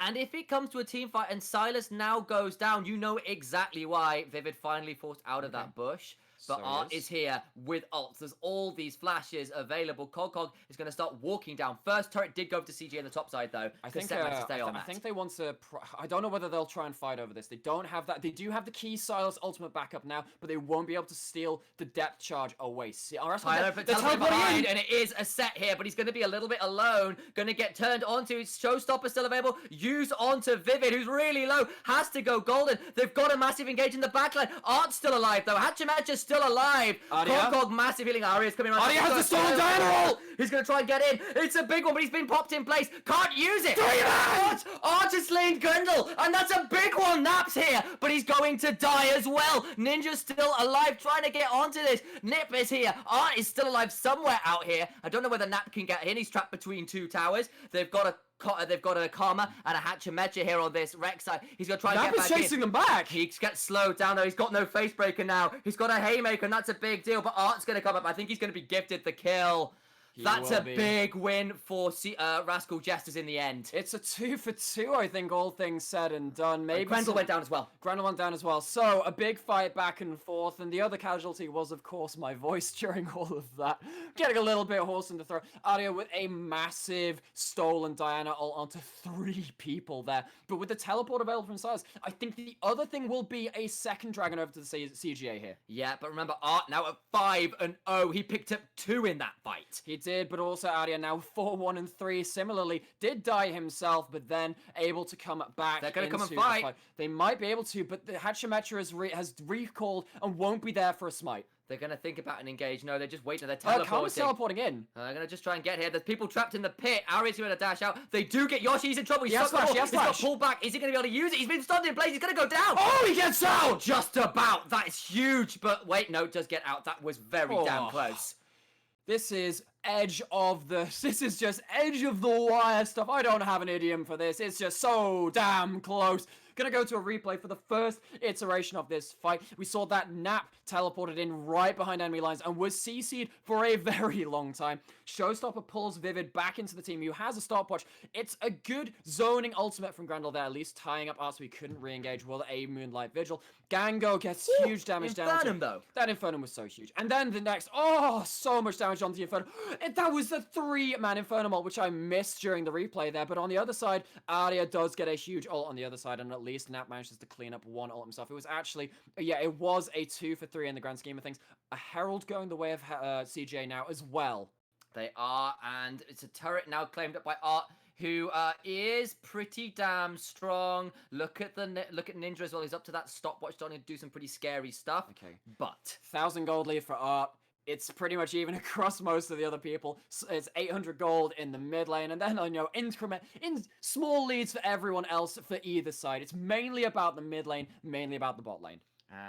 S2: And if it comes to a team fight and Sylas now goes down, you know exactly why Vivid finally forced out of that bush. But
S3: So
S2: Art
S3: he
S2: is here with ults. There's all these flashes available. Cog is going to start walking down. First turret did go to CG on the top side, though.
S3: I think,
S2: Set managed to stay on
S3: I
S2: that.
S3: think they want to. I don't know whether they'll try and fight over this. They don't have that. They do have the key Silas ultimate backup now, but they won't be able to steal the depth charge away. See,
S2: Tyler, but teleporting behind, and it is a set here, but he's going to be a little bit alone. Going to get turned onto. Showstopper still available. Use onto Vivid, who's really low. Has to go golden. They've got a massive engage in the backline. Art's still alive, though. Hatchimatch's still alive. Cog, massive healing. Aria's coming around.
S3: Aria has the stolen Diana.
S2: He's going to try and get in. It's a big one, but he's been popped in place. Can't use it.
S3: 3 man!
S2: Art has slain Grendel, and that's a big one. Nap's here, but he's going to die as well. Ninja's still alive, trying to get onto this. Nip is here. Art is still alive somewhere out here. I don't know whether Nap can get in. He's trapped between 2 towers. They've got a Karma and a Hatchamecha here on this Rex side. He's going to try and get back in.
S3: Nap is chasing them back.
S2: He gets slowed down, though. He's got no face breaker now. He's got a Haymaker, and that's a big deal. But Art's going to come up. I think he's going to be gifted the kill. That's a big win for Rascal Jesters in the end.
S3: It's a 2 for 2, I think, all things said and done. Maybe
S2: Grendel went down as well.
S3: Grendel went down as well. So, a big fight back and forth, and the other casualty was, of course, my voice during all of that. Getting a little bit hoarse in the throat. Aria with a massive stolen Diana ult onto 3 people there. But with the teleport available from Silas, I think the other thing will be a second dragon over to the CGA here.
S2: Yeah, but remember, Art now at 5-0. He picked up 2 in that fight.
S3: He did, but also Aria now 4-1-3. Similarly, did die himself, but then able to come back.
S2: They're going to come and
S3: the
S2: fight.
S3: They might be able to, but the Hatchamecha has recalled and won't be there for a smite.
S2: They're going to think about an engage. No, they're just waiting. They're teleporting.
S3: Karma's teleporting in.
S2: They're going to just try and get here. There's people trapped in the pit. Aria's going to dash out. They do get Yoshi. He's in trouble. He's stuck. He's got pulled back. Is he going to be able to use it? He's been stunned in place. He's going to go down.
S3: Oh, he gets out!
S2: Just about. That is huge. But wait, no, does get out. That was very damn close.
S3: This is this is just edge of the wire stuff. I don't have an idiom for this. It's just so damn close. Gonna go to a replay for the first iteration of this fight. We saw that Nap teleported in right behind enemy lines and was CC'd for a very long time. Showstopper pulls Vivid back into the team, who has a stopwatch. It's a good zoning ultimate from Grendel there, at least tying up Art so he couldn't re-engage with a Moonlight Vigil. Gango gets huge damage down.
S2: Infernum, though.
S3: That Infernum was so huge. And then the next, so much damage onto the Infernum. That was the 3-man Infernum ult, which I missed during the replay there. But on the other side, Aria does get a huge ult on the other side, and at least Nap manages to clean up 1 ult himself. It was actually, it was a 2 for 3 in the grand scheme of things. A Herald going the way of CJ now as well.
S2: They are, and it's a turret now claimed up by Art, who is pretty damn strong. Look at Ninja as well. He's up to that stopwatch, starting to do some pretty scary stuff.
S3: Okay.
S2: But
S3: 1,000 gold lead for Art. It's pretty much even across most of the other people. It's 800 gold in the mid lane, and then in small leads for everyone else for either side. It's mainly about the mid lane, mainly about the bot lane.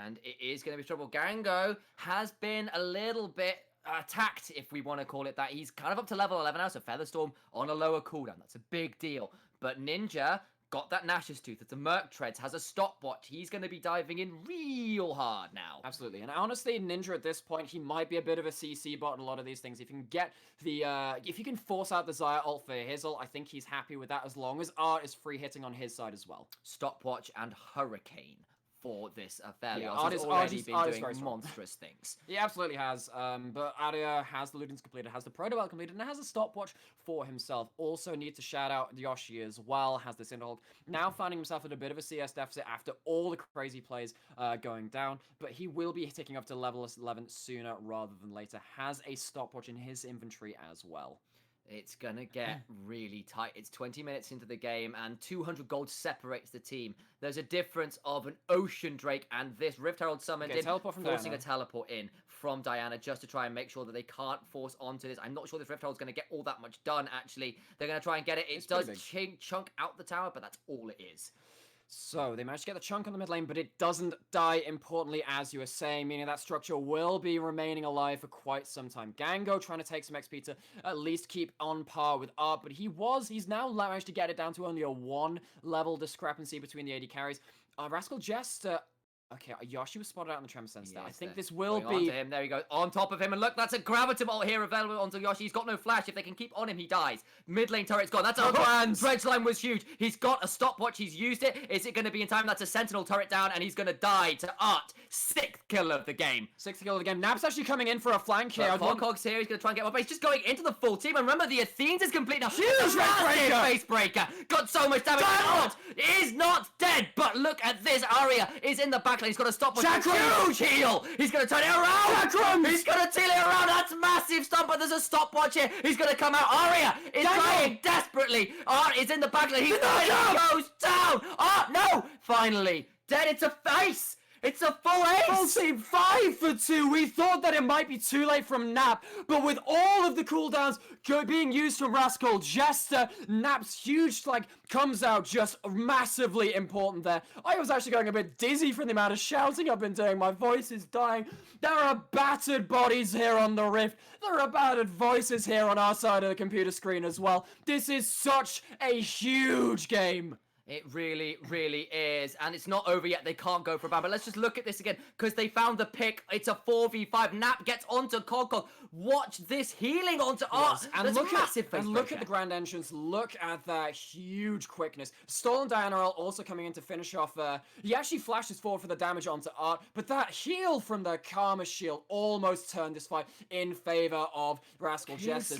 S2: And it is going to be trouble. Gango has been a little bit attacked, if we want to call it that. He's kind of up to level 11 now, so Featherstorm on a lower cooldown. That's a big deal. But Ninja got that Nash's Tooth. It's a Merc Treads, has a stopwatch. He's going to be diving in real hard now.
S3: Absolutely. And honestly, Ninja at this point, he might be a bit of a CC bot in a lot of these things. If you can get if you can force out the Xayah ult for his ult, I think he's happy with that, as long as Art is free hitting on his side as well.
S2: Stopwatch and Hurricane for this affair.
S3: Yeah,
S2: Art has already been doing monstrous things.
S3: He absolutely has. But Aria has the Ludens completed, has the Proto Belt completed, and has a stopwatch for himself. Also need to shout out Yoshi as well, has this Interhold. Now finding himself at a bit of a CS deficit after all the crazy plays going down, but he will be ticking up to level 11 sooner rather than later. Has a stopwatch in his inventory as well.
S2: It's going to get really tight. It's 20 minutes into the game, and 200 gold separates the team. There's a difference of an Ocean Drake, and this Rift Herald summoned in, forcing a teleport in from Diana just to try and make sure that they can't force onto this. I'm not sure this Rift Herald's going to get all that much done, actually. They're going to try and get it. It does chunk out the tower, but that's all it is.
S3: So, they managed to get the chunk on the mid lane, but it doesn't die, importantly, as you were saying, meaning that structure will be remaining alive for quite some time. Gango trying to take some XP to at least keep on par with Art, but he's now managed to get it down to only a 1 level discrepancy between the AD carries. Rascal Jester Okay, Yoshi was spotted out in the Tremor Sense there. I
S2: Yes,
S3: think
S2: there.
S3: this will
S2: Going
S3: be...
S2: onto him. There he goes. On top of him. And look, that's a Gravitum ult here available onto Yoshi. He's got no flash. If they can keep on him, he dies. Mid lane turret's gone. That's a hook. Dredge line was huge. He's got a stopwatch. He's used it. Is it going to be in time? That's a Sentinel turret down, and he's going to die to Art. 6th kill of the game.
S3: 6th kill of the game. Nap's actually coming in for a flank here.
S2: Volkog's here. He's going to try and get one, but he's just going into the full team. And remember, the Athenes is complete now.
S3: Huge
S2: massive face breaker. Got so much damage. Art is not dead, but look at this. Arya is in the backline. He's got a stopwatch. Huge heal! He's gonna turn it around!
S3: Chakrams!
S2: He's gonna teal it around! That's massive stun, but there's a stopwatch here! He's gonna come out! Arya is trying desperately! Art is in the backline! He goes down! Art, no! Finally! Dead, it's a face! It's a full ace!
S3: Full team 5 for 2. We thought that it might be too late from Nap, but with all of the cooldowns being used from Rascal Jester, Nap's huge comes out just massively important there. I was actually going a bit dizzy from the amount of shouting I've been doing. My voice is dying. There are battered bodies here on the Rift. There are battered voices here on our side of the computer screen as well. This is such a huge game.
S2: It really, really is. And it's not over yet. They can't go for a ban. But let's just look at this again. Because they found the pick. It's a 4v5. Nap gets onto Kokok. Watch this healing onto Art.
S3: And
S2: look at
S3: the grand entrance. Look at that huge quickness. Stolen Diana also coming in to finish off. He actually flashes forward for the damage onto Art. But that heal from the Karma Shield almost turned this fight in favor of Rascal Jester.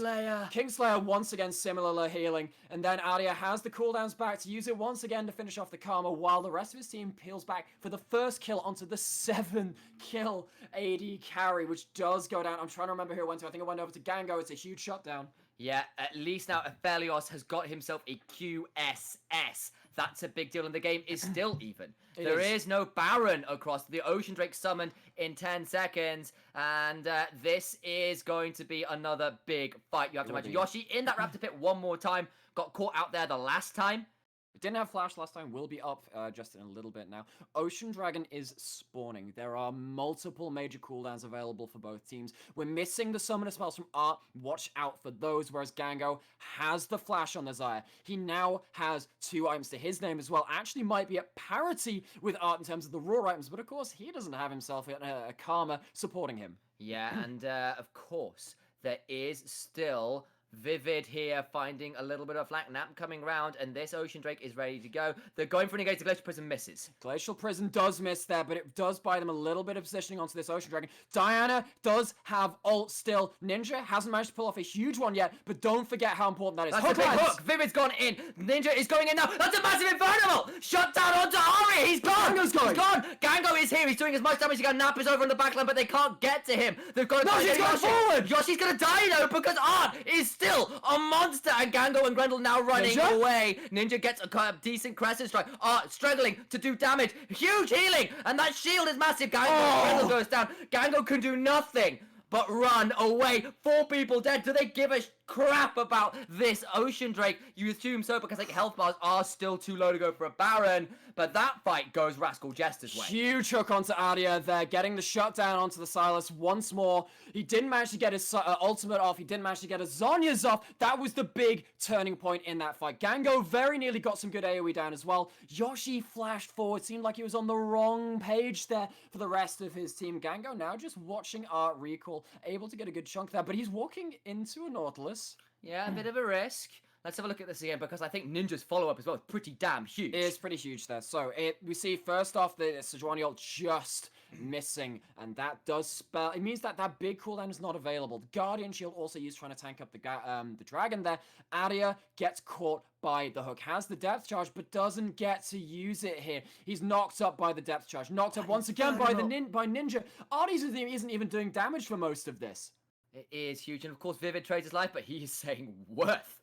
S3: Kingslayer once again similar healing. And then Arya has the cooldowns back to use it once again to finish off the Karma, while the rest of his team peels back for the first kill onto the 7-kill AD carry, which does go down. I'm trying to remember who it went to. I think it went over to Gango. It's a huge shutdown.
S2: Yeah, at least now Aphelios has got himself a QSS. That's a big deal, and the game is still even. There is no Baron across. The Ocean Drake summoned in 10 seconds, and this is going to be another big fight. You have to imagine. Yoshi in that Raptor pit one more time. Got caught out there the last time.
S3: It didn't have flash last time, will be up just in a little bit now. Ocean Dragon is spawning. There are multiple major cooldowns available for both teams. We're missing the summoner spells from Art. Watch out for those, whereas Gango has the flash on the Xayah. He now has 2 items to his name as well. Actually might be at parity with Art in terms of the raw items, but of course he doesn't have himself a Karma supporting him.
S2: Yeah, and of course there is still Vivid here, finding a little bit of flank. Nap coming round, and this Ocean Drake is ready to go. They're going for an engage. The Glacial Prison misses.
S3: Glacial Prison does miss there, but it does buy them a little bit of positioning onto this Ocean Dragon. Diana does have ult still. Ninja hasn't managed to pull off a huge one yet, but don't forget how important that is.
S2: That's a big hook. Vivid's gone in. Ninja is going in now. That's a massive Infernal. Shut down onto Ari. He's gone.
S3: Gango's going.
S2: He's gone. Gango is here. He's doing as much damage as he can. Nap is over in the backline, but they can't get to him. They've got to
S3: Yoshi's going forward.
S2: Yoshi's going to die though, because Art is still a monster, and Gango and Grendel now running away. Ninja gets a decent Crescent Strike. Art struggling to do damage. Huge healing, and that shield is massive. Grendel goes down. Gango can do nothing but run away. 4 people dead. Do they give a crap about this Ocean Drake? You assume so, because health bars are still too low to go for a Baron, but that fight goes Rascal Jester's way.
S3: Huge hook onto Arya there, getting the shutdown onto the Silas once more. He didn't manage to get his ultimate off. He didn't manage to get his Zonya's off. That was the big turning point in that fight. Gango very nearly got some good AoE down as well. Yoshi flashed forward. Seemed like he was on the wrong page there for the rest of his team. Gango now just watching Art recall, able to get a good chunk there, but he's walking into a Nautilus.
S2: Yeah, a bit of a risk. Let's have a look at this again, because I think Ninja's follow-up as well is pretty damn huge.
S3: It is pretty huge there. So we see first off the Sejuani ult just missing, and that does spell. It means that that big cooldown is not available. The Guardian Shield also used trying to tank up the dragon there. Arya gets caught by the hook, has the depth charge, but doesn't get to use it here. He's knocked up by the depth charge, knocked up once again by Ninja. Arya isn't even doing damage for most of this.
S2: It is huge, and of course Vivid trades his life, but he is saying worth.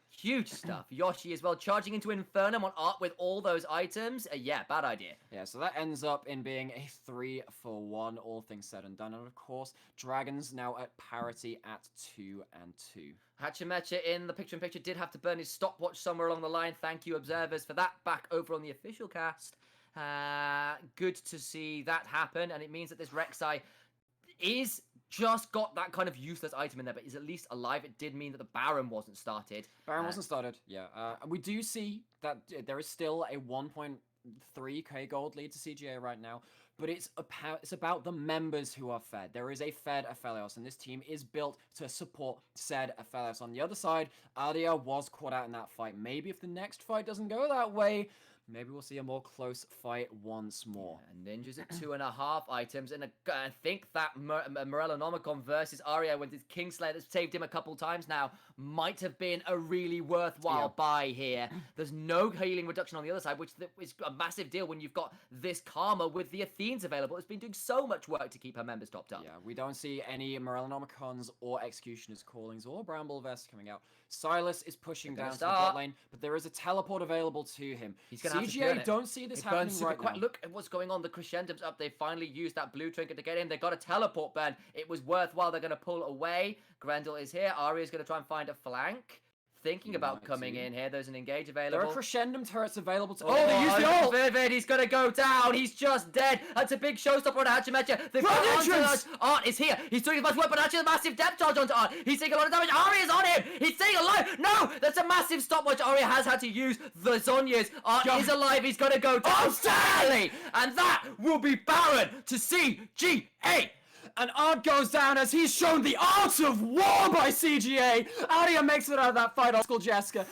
S2: Huge stuff. Yoshi as well, charging into Infernum on Art with all those items. Yeah, bad idea.
S3: Yeah, so that ends up in being a 3-for-1, all things said and done. And of course, Dragons now at parity at 2-2.
S2: Hachimecha in the picture-in-picture did have to burn his stopwatch somewhere along the line. Thank you, observers, for that. Back over on the official cast. Good to see that happen, and it means that this Rek'Sai is just got that kind of useless item in there, but is at least alive. It did mean that the Baron wasn't started.
S3: Baron wasn't started, yeah. We do see that there is still a 1.5 3k gold lead to CGA right now, but it's about the members who are fed. There is a fed Aphelios, and this team is built to support said Aphelios. On the other side, Adia was caught out in that fight. Maybe if the next fight doesn't go that way, maybe we'll see a more close fight once more.
S2: And Ninja's at 2.5 items, and I think that Morellonomicon versus Aria with his Kingslayer that's saved him a couple times now might have been a really worthwhile buy here. There's no healing reduction on the other side, which is a massive deal when you've got this Karma with the Athenes available. It's been doing so much work to keep her members topped up.
S3: Yeah, we don't see any Morellonomicons or Executioner's Callings or Bramble Vests coming out. Silas is pushing down to the bot lane, but there is a teleport available to him.
S2: He's gonna have to
S3: CGA don't see this happening right now.
S2: Look at what's going on. The crescendo's up. They finally used that blue trinket to get in. They got a teleport burn. It was worthwhile. They're going to pull away. Grendel is here. Aria's going to try and find a flank. Thinking about coming in here. There's an engage available.
S3: There are crescendum turrets available to...
S2: Oh, they used the ult! Vivid, he's gonna go down! He's just dead! That's a big showstopper on Hachimecha! The Art is here! He's doing as much work, but actually a massive depth charge onto Art! He's taking a lot of damage! Aria's on him! He's staying alive! No! That's a massive stopwatch! Aria has had to use the Zonyas! Art is alive! He's gonna go down! Stanley! And that will be Baron to CGA!
S3: And Art goes down as he's shown the art of war by CGA. Aria makes it out of that fight, Rascal Jester.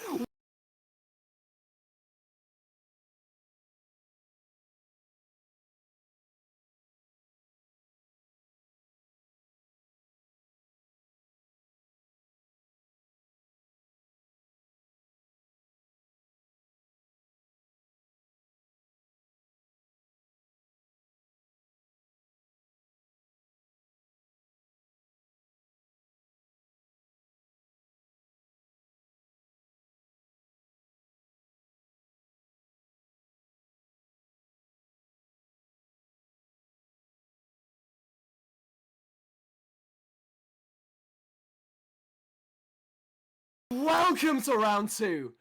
S3: Welcome to round 2.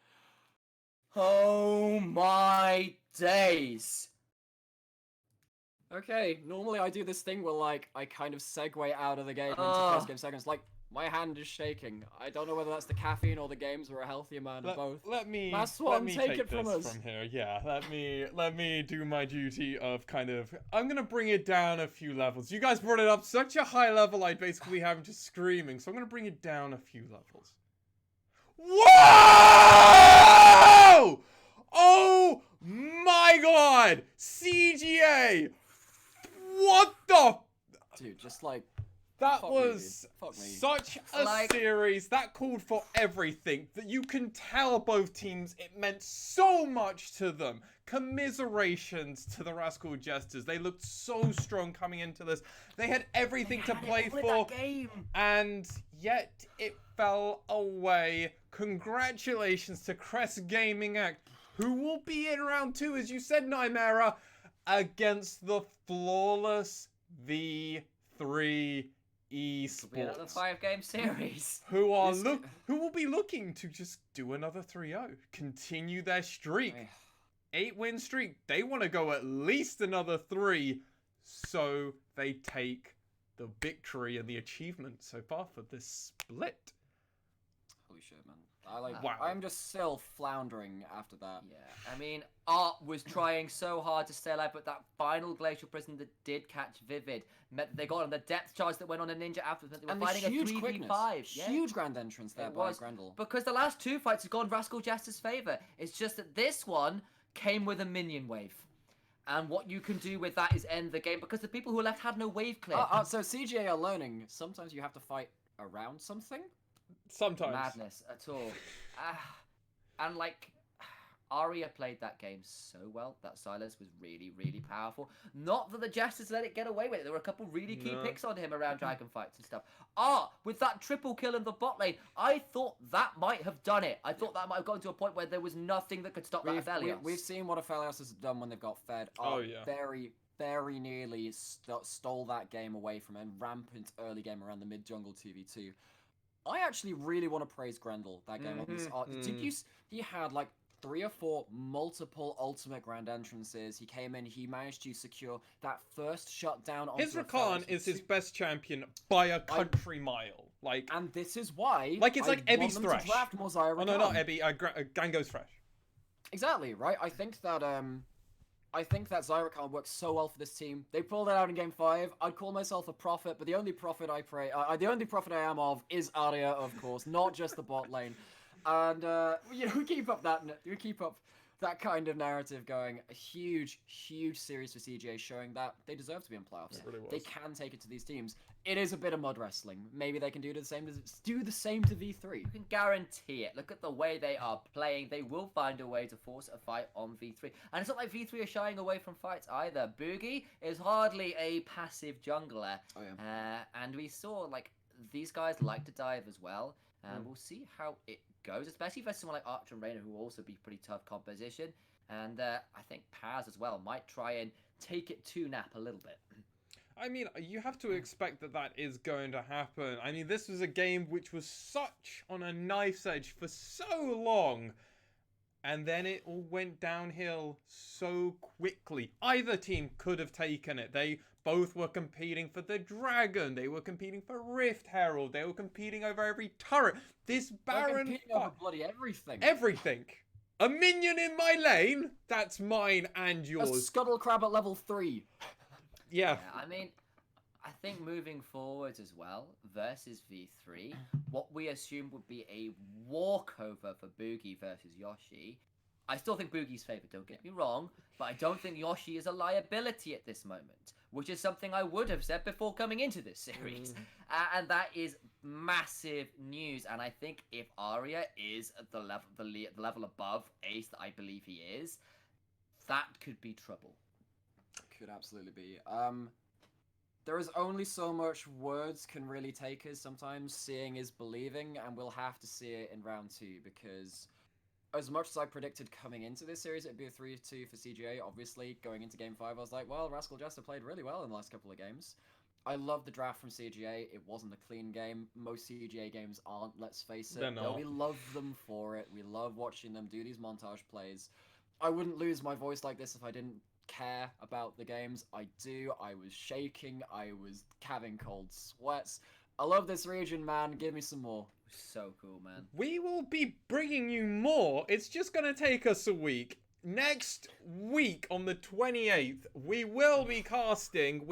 S2: Oh my days.
S3: Okay, normally I do this thing where, like, I kind of segue out of the game into first game seconds. Like, my hand is shaking. I don't know whether that's the caffeine or the games or a healthy amount of both.
S1: Let me
S3: take it
S1: this
S3: from
S1: here. Yeah, let me do my duty of kind of... I'm gonna bring it down a few levels. You guys brought it up such a high level, I basically have just screaming. So I'm gonna bring it down a few levels. Whoa! Oh my god! CGA! What the...
S3: Dude, just like...
S1: That was such a series that called for everything. That you can tell both teams, it meant so much to them. Commiserations to the Rascal Jesters. They looked so strong coming into this. They had everything to play for, and yet it fell away. Congratulations to Crest Gaming Act, who will be in round 2, as you said, Nymera, against the flawless V3 Esports.
S2: Another 5-game series.
S1: Who will be looking to just do another 3-0. Continue their streak. 8-win streak. They want to go at least another 3. So they take the victory and the achievement so far for this split.
S3: Holy shit, man. Wow.
S2: Wow.
S3: I'm just still floundering after that.
S2: Yeah, I mean, Art was trying so hard to stay alive, but that final Glacial Prison that did catch Vivid meant that they got on the depth charge that went on a Ninja afterwards. They were fighting a 3v5.
S3: Huge grand entrance there by Grendel.
S2: Because the last 2 fights have gone Rascal Jester's favour. It's just that this one came with a minion wave. And what you can do with that is end the game, because the people who left had no wave clear.
S3: So CGA are learning, sometimes you have to fight around something?
S1: Sometimes.
S2: Madness at all. And like, Aria played that game so well. That Silas was really, really powerful. Not that the Jesters let it get away with it. There were a couple really key picks on him around dragon fights and stuff. With that triple kill in the bot lane, I thought that might have done it. I thought that might have gotten to a point where there was nothing that could stop that Aphelios.
S3: We've seen what Aphelios has done when they've got fed. Very, very nearly stole that game away from him. Rampant early game around the mid jungle 2v2. I actually really want to praise Grendel that game. He had like 3 or 4 multiple ultimate grand entrances. He came in, he managed to secure that first shutdown.
S1: His Rakan is his best champion by a country mile. Like,
S3: and this is why.
S1: Like it's like Ebby's Thresh.
S3: Oh
S1: no, not Ebby. Gango's Thresh.
S3: Exactly right. I think that I think that Zyra card works so well for this team. They pulled it out in Game 5. I'd call myself a prophet, but the only prophet I am of is Arya, of course, not just the bot lane. And we keep up that kind of narrative going. A huge, huge series for CJ, showing that they deserve to be in playoffs.
S1: It really was.
S3: They can take it to these teams. It is a bit of mud wrestling. Maybe they can do the same to V3.
S2: You can guarantee it. Look at the way they are playing. They will find a way to force a fight on V3. And it's not like V3 are shying away from fights either. Boogie is hardly a passive jungler.
S3: Oh, yeah.
S2: And we saw, like, these guys like to dive as well. And we'll see how it goes, especially versus someone like Archer and Reyna, who will also be pretty tough composition. And I think Paz as well might try and take it to Nap a little bit.
S1: I mean, you have to expect that is going to happen. I mean, this was a game which was such on a knife's edge for so long. And then it all went downhill so quickly. Either team could have taken it. They both were competing for the Dragon. They were competing for Rift Herald. They were competing over every turret. This Baron...
S3: competing over bloody everything.
S1: Everything. A minion in my lane? That's mine and yours.
S3: A Scuttle Crab at level 3.
S1: Yeah.
S2: I mean, I think moving forward as well, versus V3, what we assume would be a walkover for Boogie versus Yoshi. I still think Boogie's favourite, don't get me wrong, but I don't think Yoshi is a liability at this moment, which is something I would have said before coming into this series. And that is massive news. And I think if Arya is at the level above Ace that I believe he is, that could be trouble.
S3: Could absolutely be. There is only so much words can really take us. Sometimes seeing is believing, and we'll have to see it in round 2, because as much as I predicted coming into this series, it'd be a 3-2 for CGA. Obviously, going into Game 5, I was like, well, Rascal Jester played really well in the last couple of games. I love the draft from CGA. It wasn't a clean game. Most CGA games aren't, let's face it.
S1: They're not.
S3: We love them for it. We love watching them do these montage plays. I wouldn't lose my voice like this if I didn't care about the games. I do. I was shaking. I was having cold sweats. I love this region, man. Give me some more.
S2: So cool, man.
S1: We will be bringing you more. It's just going to take us a week. Next week on the 28th, we will be casting,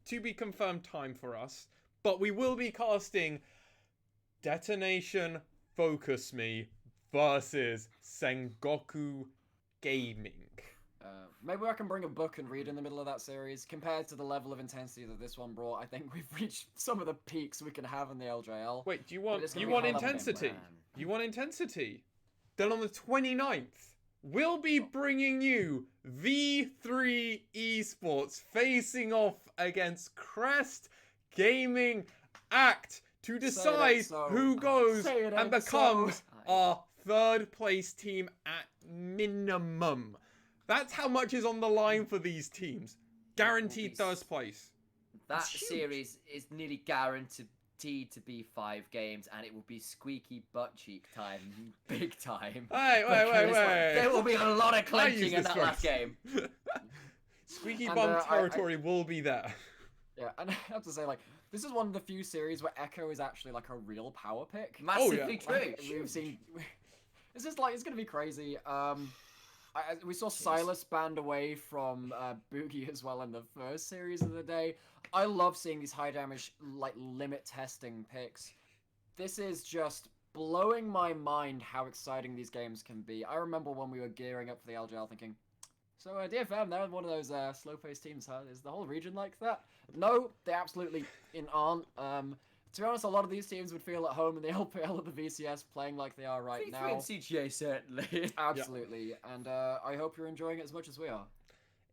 S1: to be confirmed time for us, but we will be casting Detonation Focus Me versus Sengoku Gaming.
S3: Maybe I can bring a book and read in the middle of that series. Compared to the level of intensity that this one brought, I think we've reached some of the peaks we can have in the LJL.
S1: Wait, do you want
S3: intensity?
S1: You want intensity? Then on the 29th, we'll be bringing you V3 Esports facing off against Crest Gaming Act to decide who goes and becomes our third place team at minimum. That's how much is on the line for these teams. Guaranteed first place.
S2: That series is nearly guaranteed to be 5 games, and it will be squeaky butt cheek time, big time.
S1: Wait.
S2: There will be a lot of clenching in that last game.
S1: Squeaky bum territory will be there.
S3: Yeah, and I have to say, like, this is one of the few series where Echo is actually like a real power pick.
S2: Massively true.
S3: Like, we've seen. It's just like, it's gonna be crazy. We saw Silas banned away from Boogie as well in the first series of the day. I love seeing these high damage, like, limit testing picks. This is just blowing my mind how exciting these games can be. I remember when we were gearing up for the LJL thinking, so DFM, they're one of those slow-paced teams, huh? Is the whole region like that? No, they absolutely aren't. To be honest, a lot of these teams would feel at home in the LPL or the VCS playing like they are right now.
S2: and CGA, certainly.
S3: Absolutely. Yeah. And I hope you're enjoying it as much as we are.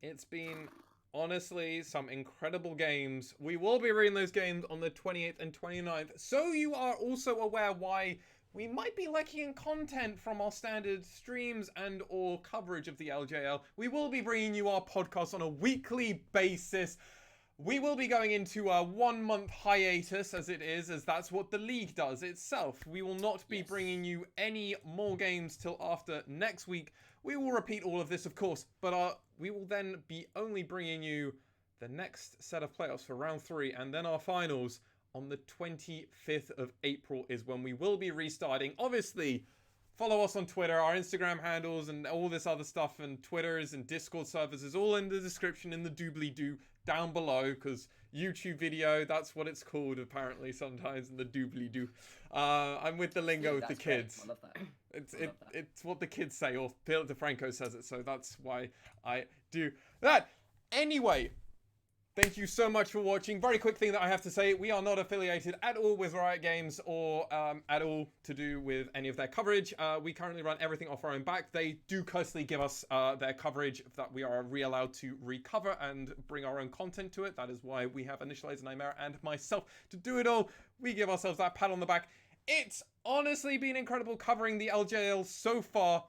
S1: It's been, honestly, some incredible games. We will be reading those games on the 28th and 29th, so you are also aware why we might be lacking in content from our standard streams and or coverage of the LJL. We will be bringing you our podcast on a weekly basis. We will be going into a 1-month hiatus as that's what the league does itself. We will not be bringing you any more games till after next week. We will repeat all of this, of course, but we will then be only bringing you the next set of playoffs for round 3, and then our finals on the 25th of April is when we will be restarting. Obviously, follow us on Twitter. Our Instagram handles and all this other stuff, and Twitters and Discord servers is all in the description in the doobly-doo down below, because YouTube video, that's what it's called apparently sometimes, in the doobly-doo. I'm with the lingo with the kids.
S2: I love that.
S1: It's what the kids say, or Phil DeFranco says it, so that's why I do that. Anyway, thank you so much for watching. Very quick thing that I have to say, we are not affiliated at all with Riot Games or at all to do with any of their coverage. We currently run everything off our own back. They do constantly give us their coverage that we are allowed to recover and bring our own content to it. That is why we have Initializer Nightmare and myself to do it all. We give ourselves that pat on the back. It's honestly been incredible covering the LJL so far.